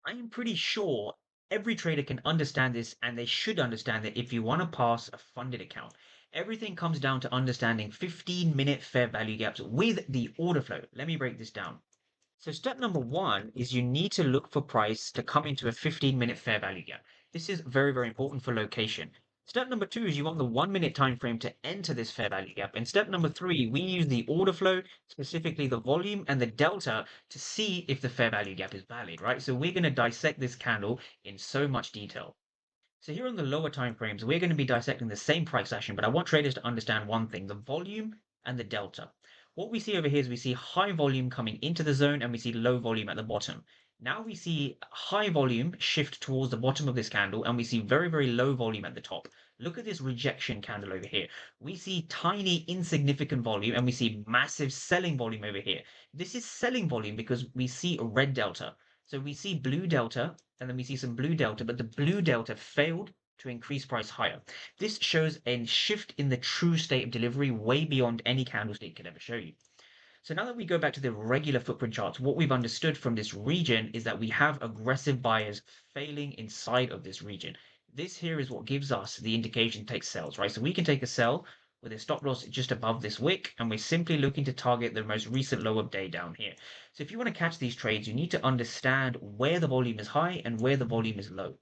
I am pretty sure every trader can understand this and they should understand that if you want to pass a funded account. Everything comes down to understanding 15-minute fair value gaps with the order flow. Let me break this down. So step number one is you need to look for price to come into a 15-minute fair value gap. This is very, very important for location. Step number two is you want the 1 minute time frame to enter this fair value gap. And step number three, we use the order flow, specifically the volume and the delta, to see if the fair value gap is valid, right? So we're going to dissect this candle in so much detail. So here on the lower time frames, we're going to be dissecting the same price action, but I want traders to understand one thing, the volume and the delta. What we see over here is we see high volume coming into the zone and we see low volume at the bottom. Now we see high volume shift towards the bottom of this candle and we see very, very low volume at the top. Look at this rejection candle over here. We see tiny, insignificant volume and we see massive selling volume over here. This is selling volume because we see a red delta. So we see blue delta and then we see some blue delta, but the blue delta failed to increase price higher. This shows a shift in the true state of delivery way beyond any candlestick could ever show you. So now that we go back to the regular footprint charts, what we've understood from this region is that we have aggressive buyers failing inside of this region. This here is what gives us the indication to take sells, right? So we can take a sell with a stop loss just above this wick, and we're simply looking to target the most recent low of day down here. So if you want to catch these trades, you need to understand where the volume is high and where the volume is low.